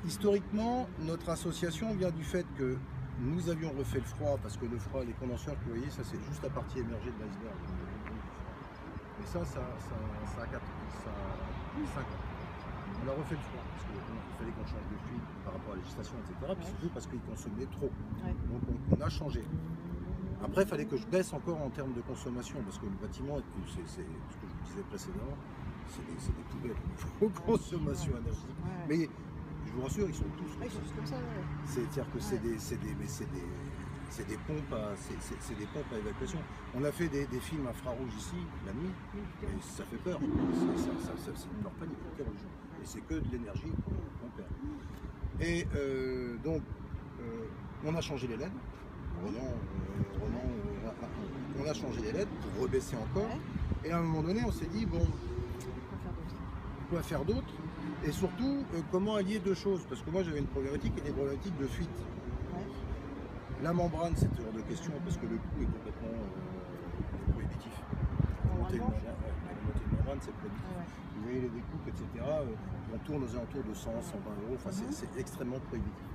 Historiquement, notre association vient du fait que nous avions refait le froid, parce que le froid, les condenseurs que vous voyez, ça c'est juste la partie émergée de l'iceberg. Mais ça a 5 ans. On a refait le froid, parce qu'il fallait qu'on change de fluide par rapport à la législation, etc. Puis surtout parce qu'il consommait trop. Donc on a changé. Après, il fallait que je baisse encore en termes de consommation, parce que le bâtiment, c'est ce que je vous disais précédemment, c'est des poubelles aux consommation énergétique. Mais je vous rassure, ils sont tous comme ça. C'est-à-dire que c'est des pompes à évacuation. On a fait des films infrarouges ici, la nuit, et ça fait peur. C'est une peur panique pour les gens. Et c'est que de l'énergie qu'on perd. Et donc, on a changé les LED. On a changé les LED pour rebaisser encore. Et à un moment donné, on s'est dit, bon, quoi faire d'autre? Et surtout, comment allier deux choses? Parce que moi, j'avais une problématique et des problématiques de fuite. La membrane, c'est hors de question parce que le coût est complètement prohibitif. Monter une membrane, c'est prohibitif. Vous voyez les découpes, etc. On tourne aux alentours de 100, 120 euros. Enfin, c'est extrêmement prohibitif.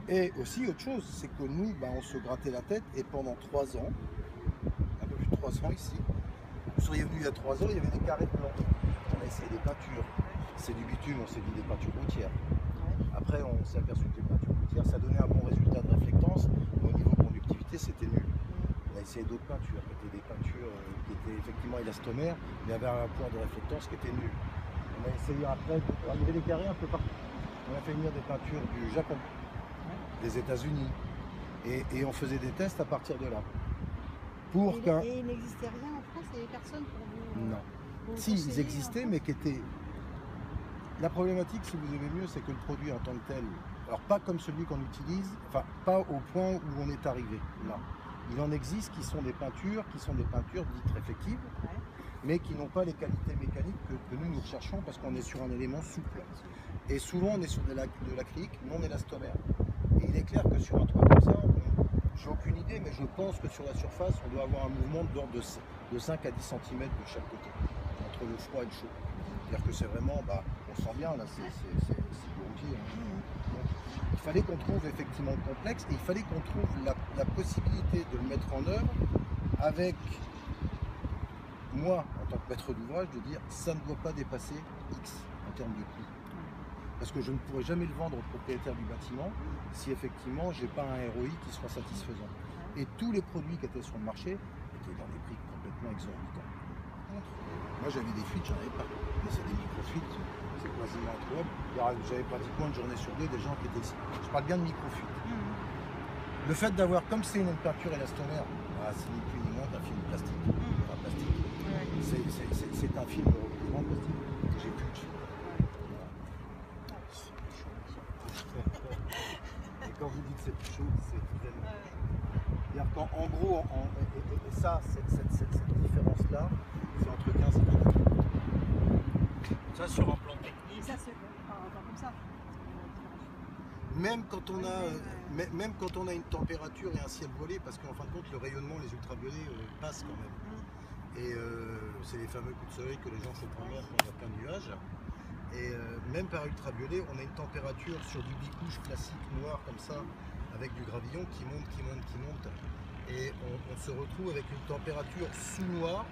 Et aussi, autre chose, c'est que nous, on se grattait la tête et pendant 3 ans, un peu plus de 3 ans ici, vous seriez venu il y a 3 ans, il y avait des carrés blancs. On a essayé des peintures. C'est du bitume, on s'est dit des peintures routières. Après, on s'est aperçu que les peintures routières, ça donnait un bon résultat de réflectance, mais au niveau conductivité, c'était nul. On a essayé d'autres peintures, qui étaient des peintures qui étaient effectivement élastomères, mais avaient un point de réflectance qui était nul. On a essayé après, il y avait des carrés un peu partout. On a fait venir des peintures du Japon, des États-Unis, et on faisait des tests à partir de là. Et il n'existait rien en France, il n'y avait personne pour vous. Non. Si, ils existaient, mais qui étaient. La problématique, si vous aimez mieux, c'est que le produit en tant que tel, alors pas comme celui qu'on utilise, enfin pas au point où on est arrivé là. Il en existe qui sont des peintures dites réflectives, mais qui n'ont pas les qualités mécaniques que nous recherchons parce qu'on est sur un élément souple. Et souvent on est sur de l'acrylique non élastomère. Et il est clair que sur un toit comme ça, j'ai aucune idée, mais je pense que sur la surface, on doit avoir un mouvement de l'ordre de 5 à 10 cm de chaque côté, entre le froid et le chaud. C'est-à-dire que c'est vraiment, on sent bien, là, c'est rouillé. Donc, il fallait qu'on trouve effectivement le complexe et il fallait qu'on trouve la possibilité de le mettre en œuvre avec moi, en tant que maître d'ouvrage, de dire ça ne doit pas dépasser X en termes de coût. Parce que je ne pourrais jamais le vendre au propriétaire du bâtiment si effectivement j'ai pas un ROI qui soit satisfaisant. Et tous les produits qui étaient sur le marché étaient dans des prix complètement exorbitants. Moi j'avais des fuites, j'en avais pas. Mais c'est des micro-fuites, c'est quasiment introuvable. J'avais pratiquement une journée sur deux des gens qui étaient ici. Je parle bien de micro-fuites. Le fait d'avoir, comme c'est une peinture élastomère, c'est ni plus ni moins qu'un film plastique. Enfin, plastique. C'est un film recouvrant plastique que j'ai pu utiliser. Et quand vous dites c'est plus chaud, c'est vraiment plus chaud. C'est-à-dire qu'en gros, et ça, cette différence-là, c'est entre 15 et 20 degrés. Ça sur un plan technique. Ça, c'est comme ça. Même quand on a une température et un ciel voilé, parce qu'en fin de compte, le rayonnement, les ultraviolets passent quand même. Et c'est les fameux coups de soleil que les gens se prennent quand il y a plein de nuages. Et même par ultraviolet, on a une température sur du bicouche classique noir comme ça, avec du gravillon qui monte. Et on se retrouve avec une température sous noir,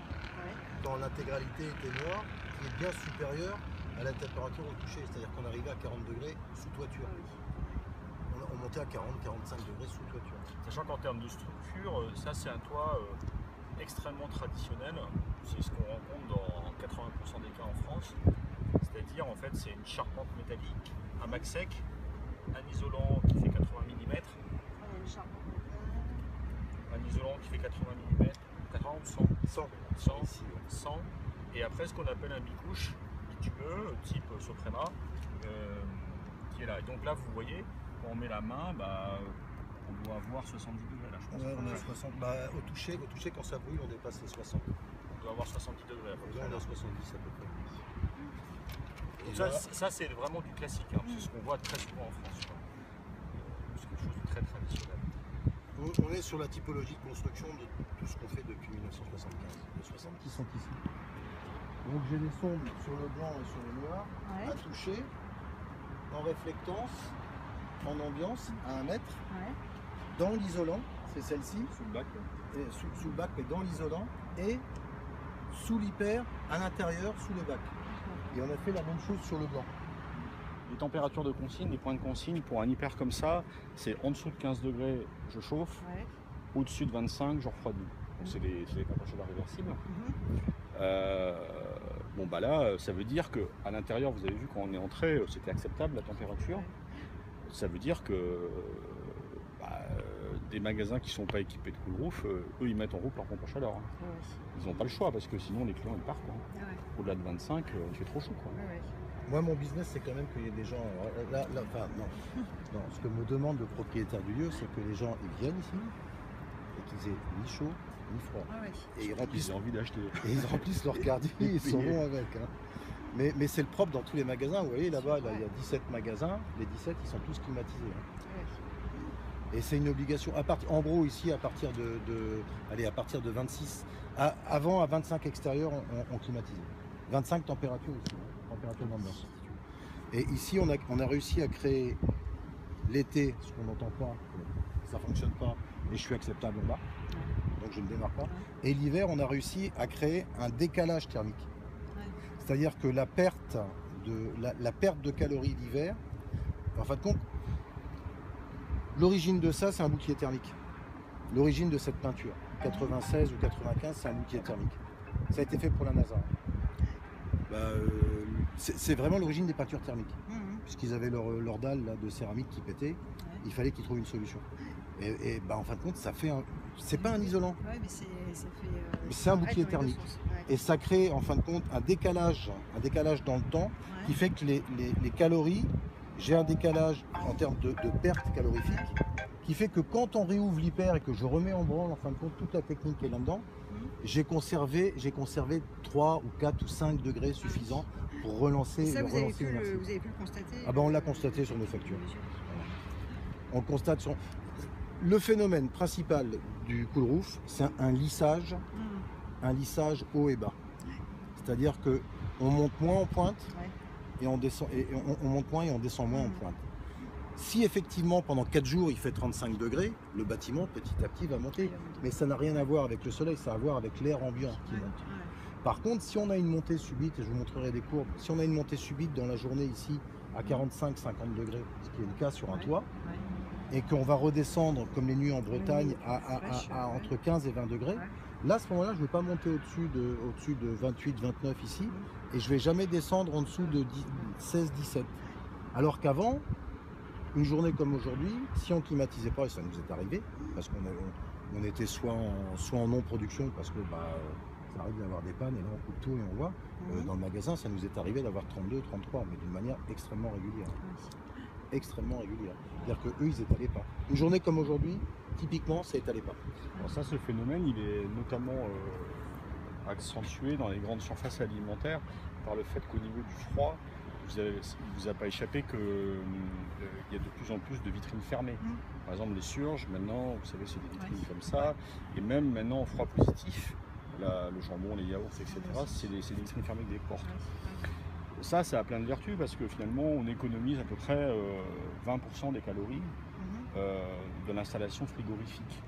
quand l'intégralité était noire, qui est bien supérieure à la température au toucher. C'est-à-dire qu'on arrivait à 40 degrés sous toiture. On montait à 40-45 degrés sous toiture. Sachant qu'en termes de structure, ça c'est un toit extrêmement traditionnel. C'est ce qu'on rencontre dans 80% des cas en France. C'est-à-dire en fait c'est une charpente métallique, un max sec, un isolant qui fait 80 mm. Un isolant qui fait 80 mm, 80 ou 100 100. Et après ce qu'on appelle un bicouche bitumeux, type Soprema, qui est là. Et donc là vous voyez, quand on met la main, on doit avoir 70 degrés là je pense. Ouais, on a 60. Au toucher, quand ça brûle, on dépasse les 60. On doit avoir 70 degrés à peu près. On a 70 à peu près. Donc ça c'est vraiment du classique, c'est ce qu'on voit très souvent en France. C'est quelque chose de très traditionnel. On est sur la typologie de construction de tout ce qu'on fait depuis 1975, les 60 qui sont ici. Donc j'ai des sondes sur le blanc et sur le noir à toucher. en réflectance, en ambiance, à 1 mètre, Ouais. dans l'isolant, c'est celle-ci, Sous le bac. et sous le bac, mais dans l'isolant, et sous l'hyper, à l'intérieur, sous le bac. Et on a fait la même chose sur le blanc. Les températures de consigne, les points de consigne pour un hyper comme ça, c'est en dessous de 15 degrés, je chauffe, Ouais. au-dessus de 25, je refroidis. Donc c'est des pompes à chaleur réversibles. Mhm. Bon bah là, ça veut dire que à l'intérieur, vous avez vu quand on est entré, c'était acceptable la température. Ouais. Ça veut dire que des magasins qui sont pas équipés de cool roof, eux ils mettent en route leur pompe à chaleur. Hein. Ouais. Ils n'ont pas le choix parce que sinon les clients ils partent. Hein. Ah ouais. Au-delà de 25, il fait trop chaud. Quoi. Ouais, ouais. Moi, mon business, c'est quand même qu'il y ait des gens. Enfin, non. Non. Ce que me demande le propriétaire du lieu, c'est que les gens ils viennent ici et qu'ils aient ni chaud ni froid. Ah ouais. Et ils remplissent, Ils ont envie d'acheter. et ils remplissent leur cardier, ils s'en vont avec. Hein. Mais c'est le propre dans tous les magasins. Vous voyez là-bas, là, il y a 17 magasins. Les 17, ils sont tous climatisés. Hein. Ouais. Et c'est une obligation. En gros, ici, à partir à partir de 26, avant à 25 extérieurs, on climatisait. 25 températures ici, hein, température d'ambiance. Et ici, on a réussi à créer l'été, ce qu'on n'entend pas, ça ne fonctionne pas, et je suis acceptable en bas, donc je ne démarre pas. Et l'hiver, on a réussi à créer un décalage thermique. Ouais. C'est-à-dire que la perte de calories l'hiver, en fin de compte, l'origine de ça, c'est un bouclier thermique. L'origine de cette peinture, 96 ou 95, c'est un bouclier thermique. Ça a été fait pour la NASA. C'est vraiment l'origine des peintures thermiques. Mhm. Puisqu'ils avaient leur dalle là, de céramique qui pétait, il fallait qu'ils trouvent une solution. Et en fin de compte, ça fait c'est pas un isolant, Ouais, mais ça fait. c'est un bouclier arrête dans les deux thermique. sens. Ouais. Et ça crée en fin de compte un décalage dans le temps Ouais. qui fait que les calories, j'ai un décalage en termes de perte calorifique, qui fait que quand on réouvre l'hyper et que je remets en branle en fin de compte toute la technique qui est là-dedans, j'ai conservé 3 ou 4 ou 5 degrés suffisants pour relancer, Et ça, vous avez relancer pu l'énergie. le constater. Ah ben on l'a constaté sur nos factures. On le constate sur... Le phénomène principal du cool roof, c'est un lissage haut et bas. C'est-à-dire que on monte moins en pointe Ouais. et on descend et on monte moins et on descend moins en pointe. Si effectivement pendant 4 jours il fait 35 degrés, le bâtiment petit à petit va monter. Mais ça n'a rien à voir avec le soleil, ça a à voir avec l'air ambiant qui monte. Par contre, si on a une montée subite, et je vous montrerai des courbes, si on a une montée subite dans la journée ici à 45-50 degrés, ce qui est le cas sur un toit, et qu'on va redescendre comme les nuits en Bretagne à entre 15 et 20 degrés, là à ce moment-là je ne vais pas monter au-dessus de 28-29 ici, et je ne vais jamais descendre en dessous de 16-17. Alors qu'avant, une journée comme aujourd'hui, si on ne climatisait pas, et ça nous est arrivé, parce qu'on était soit en non-production, parce que ça arrive d'avoir des pannes, et là on coupe tout et on voit, dans le magasin ça nous est arrivé d'avoir 32, 33, mais d'une manière extrêmement régulière. Extrêmement régulière. C'est-à-dire qu'eux, ils n'étalaient pas. Une journée comme aujourd'hui, typiquement, ça n'étalait pas. Alors ça, ce phénomène, il est notamment accentué dans les grandes surfaces alimentaires par le fait qu'au niveau du froid, il ne vous a pas échappé qu'il y a de plus en plus de vitrines fermées. Par exemple, les surges, maintenant, vous savez, c'est des vitrines comme ça. Et même maintenant, en froid positif, le jambon, les yaourts, etc., c'est des vitrines fermées avec des portes. Ça a plein de vertus parce que finalement on économise à peu près 20% des calories de l'installation frigorifique.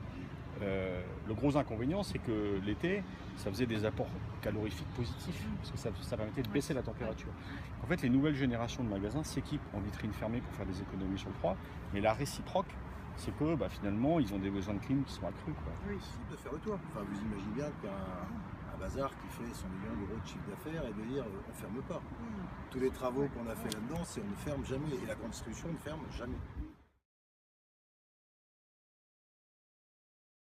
Le gros inconvénient, c'est que l'été, ça faisait des apports calorifiques positifs parce que ça permettait de baisser la température. En fait, les nouvelles générations de magasins s'équipent en vitrines fermées pour faire des économies sur le froid, mais la réciproque, c'est que finalement ils ont des besoins de clim qui sont accrus. Oui, c'est de faire le toit. Enfin, vous imaginez bien qu'un bazar qui fait 100 millions d'euros de chiffre d'affaires et de dire on ne ferme pas. Tous les travaux qu'on a fait là-dedans, c'est on ne ferme jamais. Et la construction ne ferme jamais.